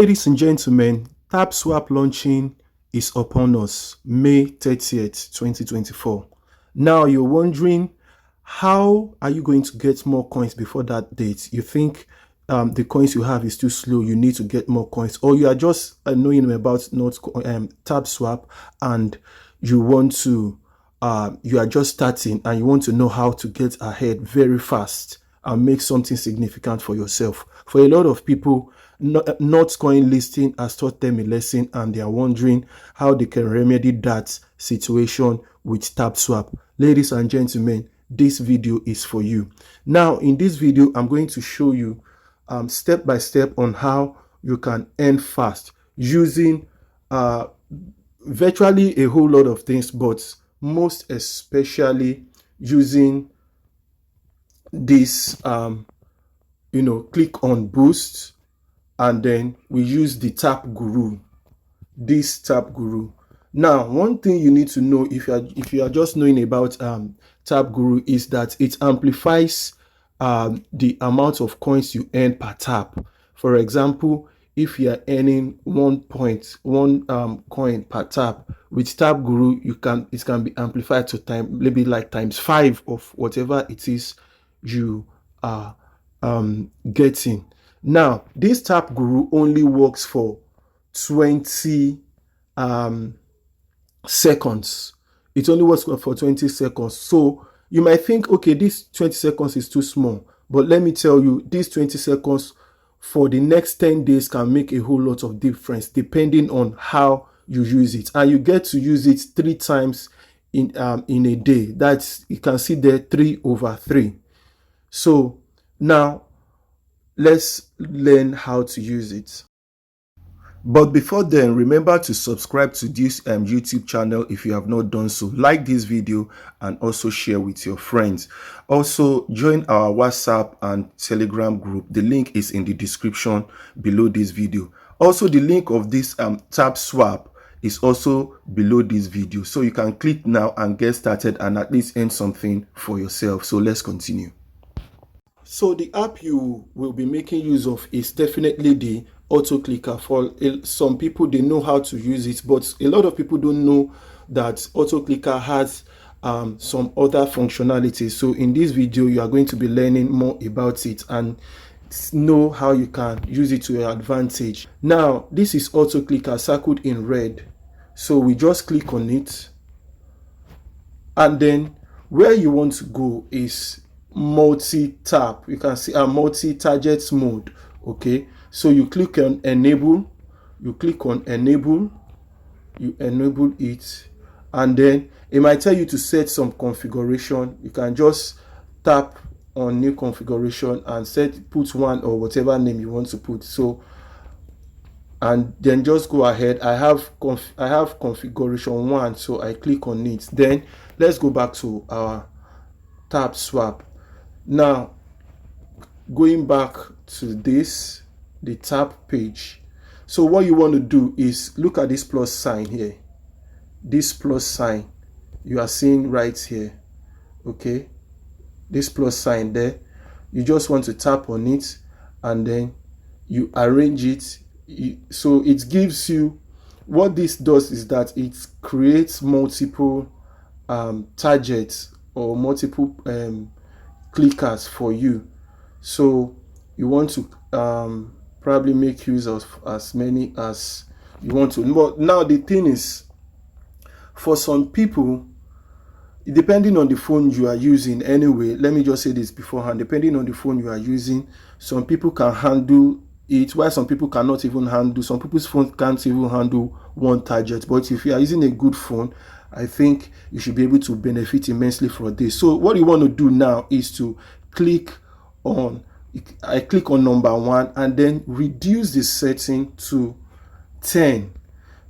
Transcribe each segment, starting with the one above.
Ladies and gentlemen, TAPSWAP launching is upon us, May 30th, 2024. Now you're wondering, how are you going to get more coins before that date? You think the coins you have is too slow, you need to get more coins, or you are just knowing about TAPSWAP and you want to, you are just starting and you want to know how to get ahead very fast and make something significant for yourself. For a lot of people, notcoin listing has taught them a lesson and they are wondering how they can remedy that situation with TAPSWAP. Ladies and gentlemen, this video is for you. Now, in this video, I'm going to show you step by step on how you can earn fast using virtually a whole lot of things, but most especially using this click on boost, and then we use the tap guru, this tap guru. Now, one thing you need to know if you are just knowing about tap guru is that it amplifies the amount of coins you earn per tap. For example, if you are earning 1.1 coin per tap, with tap guru it can be amplified to maybe like times 5 of whatever it is you are getting. Now, this tap guru only works for 20 seconds. It only works for 20 seconds. So you might think, okay, this 20 seconds is too small, but let me tell you, this 20 seconds for the next 10 days can make a whole lot of difference depending on how you use it. And you get to use it 3 times in a day. That's, you can see there, 3/3. So now let's learn how to use it. But before then, remember to subscribe to this YouTube channel if you have not done so. Like this video and also share with your friends. Also, join our WhatsApp and Telegram group. The link is in the description below this video. Also, the link of this TAPSWAP is also below this video. So you can click now and get started and at least earn something for yourself. So let's continue. So the app you will be making use of is definitely the auto clicker. For some people, they know how to use it, but a lot of people don't know that auto clicker has some other functionalities. So in this video, you are going to be learning more about it and know how you can use it to your advantage. Now, this is auto clicker circled in red. So we just click on it, and then where you want to go is multi-tap. You can see a multi-target mode. Okay, so you click on enable, you enable it, and then it might tell you to set some configuration. You can just tap on new configuration and put one or whatever name you want to put. So, and then just go ahead. I have configuration 1, so I click on it. Then let's go back to our TAPSWAP. Now, going back to the tap page. So what you want to do is look at this plus sign here. This plus sign you are seeing right here. Okay, this plus sign there. You just want to tap on it and then you arrange it. So it gives you, what this does is that it creates multiple targets or multiple clickers for you. So you want to probably make use of as many as you want to. But now the thing is, for some people, depending on the phone you are using, anyway, let me just say this beforehand, depending on the phone you are using, some people can handle it, while some people cannot even handle. Some people's phone can't even handle one target. But if you are using a good phone, I think you should be able to benefit immensely from this. So what you want to do now is to click on, I click on number 1 and then reduce the setting to 10.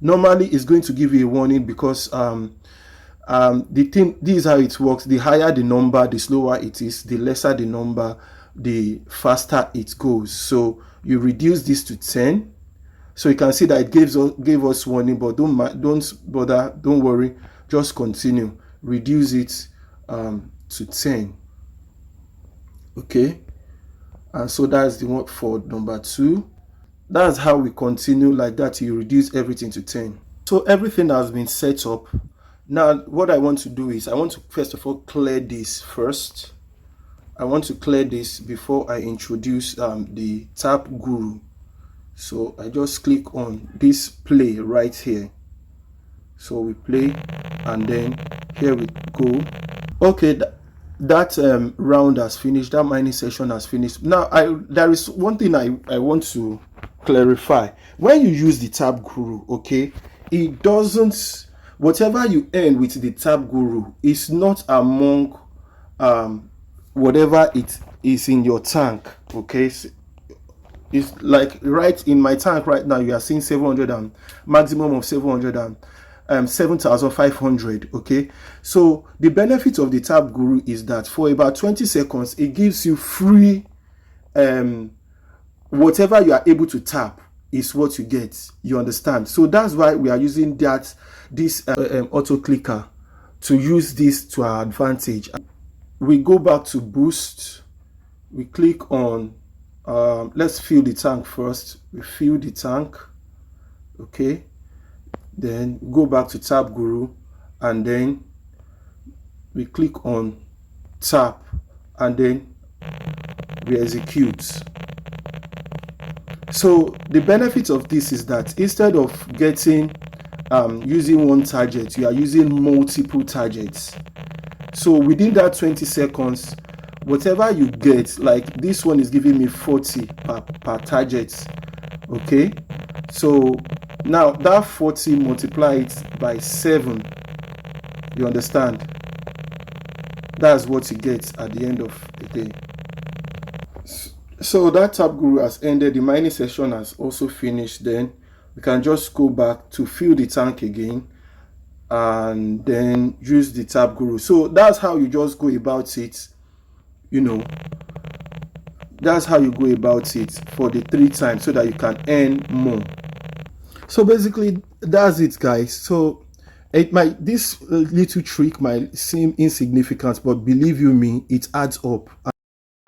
Normally it's going to give you a warning because the thing, this is how it works. The higher the number, the slower it is. The lesser the number, the faster it goes. So you reduce this to 10. So you can see that it gave us warning, but don't bother, don't worry, just continue. Reduce it to 10. Okay, and so that's the one for number 2. That's how we continue like that. You reduce everything to 10. So everything has been set up. Now what I want to do is I want to first of all clear this first. I want to clear this before I introduce the Tap Guru. So I just click on this play right here. So we play, and then here we go. Okay, that round has finished. That mining session has finished. Now there is one thing I want to clarify. When you use the Tap Guru, okay, it doesn't, whatever you earn with the Tap Guru is not among whatever it is in your tank. Okay, it's like right in my tank right now, you are seeing 700 and maximum of 700 and 7,500. Okay, so the benefit of the Tap Guru is that for about 20 seconds it gives you free whatever you are able to tap is what you get. You understand? So that's why we are using this auto clicker to use this to our advantage. We go back to boost, we click on let's fill the tank first. We fill the tank, okay, then go back to Tap Guru, and then we click on tap, and then we execute. So the benefit of this is that instead of getting using one target, you are using multiple targets. So within that 20 seconds, whatever you get, like this one is giving me 40 per target. Okay, so now that 40, multiply it by 7. You understand? That's what you get at the end of the day. So that Tap Guru has ended. The mining session has also finished. Then we can just go back to fill the tank again and then use the Tap Guru. So that's how you just go about it. You know, that's how you go about it for the 3 times so that you can earn more. So basically that's it, guys. So this little trick might seem insignificant, but believe you me, it adds up.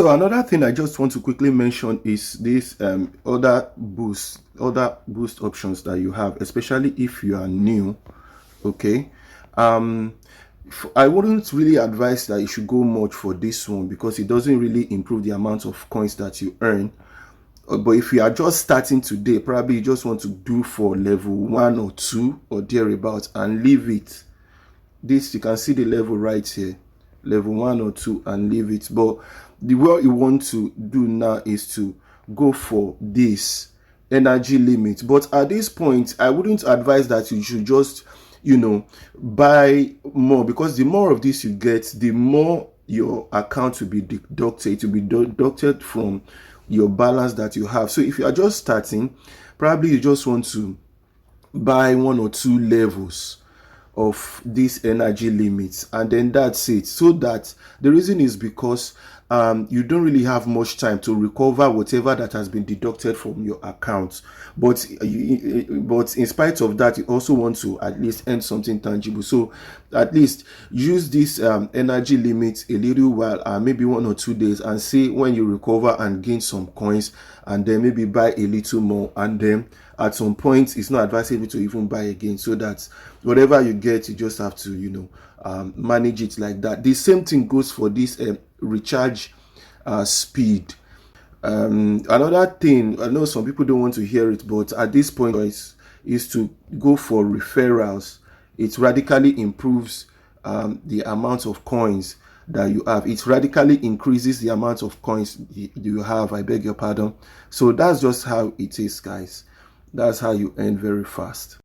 So another thing I just want to quickly mention is this other boost options that you have, especially if you are new. Okay, I wouldn't really advise that you should go much for this one because it doesn't really improve the amount of coins that you earn. But if you are just starting today, probably you just want to do for level 1 or 2 or thereabouts and leave it. This, you can see the level right here, level 1 or 2, and leave it. But the what you want to do now is to go for this energy limit. But at this point, I wouldn't advise that you should just, you know, buy more, because the more of this you get, the more your account will be deducted. It will be deducted from your balance that you have. So if you are just starting, probably you just want to buy 1 or 2 levels of these energy limits, and then that's it. So that the reason is because you don't really have much time to recover whatever that has been deducted from your account. But in spite of that, you also want to at least earn something tangible. So at least use this energy limit a little while, maybe 1 or 2 days, and see when you recover and gain some coins, and then maybe buy a little more, and then at some point it's not advisable to even buy again, so that whatever you get, you just have to, you know, manage it like that. The same thing goes for this recharge speed. Another thing, I know some people don't want to hear it, but at this point is to go for referrals. It radically improves the amount of coins that you have. It radically increases the amount of coins you have, I beg your pardon. So that's just how it is, guys. That's how you earn very fast.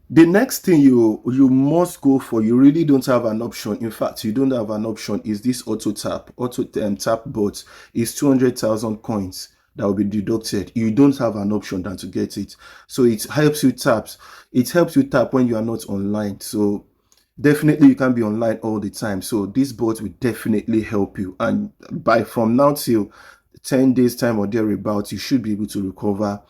The next thing you must go for, you really don't have an option. In fact, you don't have an option, is this auto tap bot. Is 200,000 coins that will be deducted. You don't have an option than to get it. So it helps you tap. It helps you tap when you are not online. So definitely you can be online all the time. So this bot will definitely help you. And from now till 10 days time or thereabouts, you should be able to recover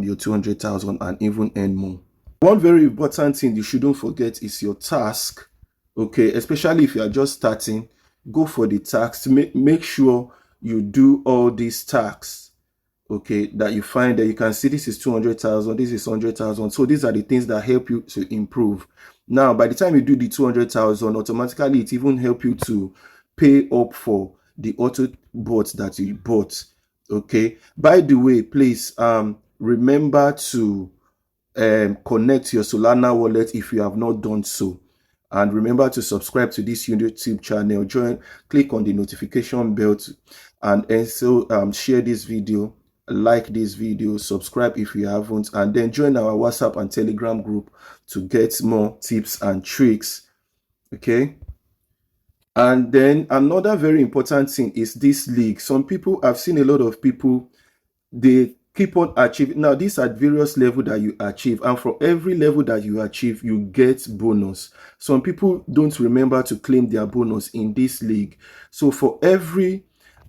your 200,000 and even earn more. One very important thing you shouldn't forget is your task. Okay, especially if you are just starting, go for the tasks. Make sure you do all these tasks. okay, that you find that you can see this is 200,000, this is 100,000. So these are the things that help you to improve. Now, by the time you do the 200,000, automatically it even help you to pay up for the auto bots that you bought. Okay. By the way, please remember to connect your Solana wallet if you have not done so. And remember to subscribe to this YouTube channel. Click on the notification bell and also share this video, like this video, subscribe if you haven't, and then join our WhatsApp and Telegram group to get more tips and tricks. Okay. And then another very important thing is this league. Some people, I've seen a lot of people, they keep on achieving. Now, these are various levels that you achieve, and for every level that you achieve, you get bonus. Some people don't remember to claim their bonus in this league. So for every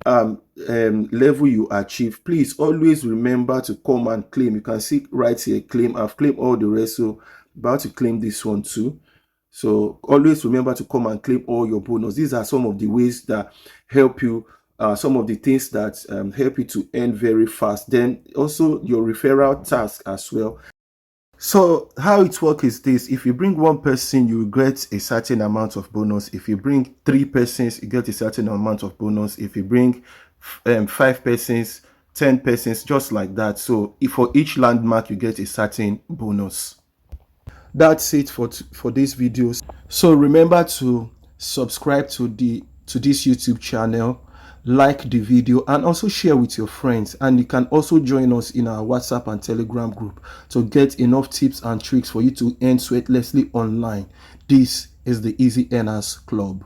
level you achieve, please always remember to come and claim. You can see right here, claim. I've claimed all the rest, so about to claim this one too. So always remember to come and claim all your bonus. These are some of the ways that help you, some of the things that help you to earn very fast. Then also your referral task as well. So how it works is this: if you bring one person, you get a certain amount of bonus. If you bring 3 persons, you get a certain amount of bonus. If you bring 5 persons, 10 persons, just like that. So if for each landmark, you get a certain bonus. That's it for this video. So remember to subscribe to this YouTube channel, like the video, and also share with your friends. And you can also join us in our WhatsApp and Telegram group to get enough tips and tricks for you to earn sweatlessly online. This is the Easy Earners Club.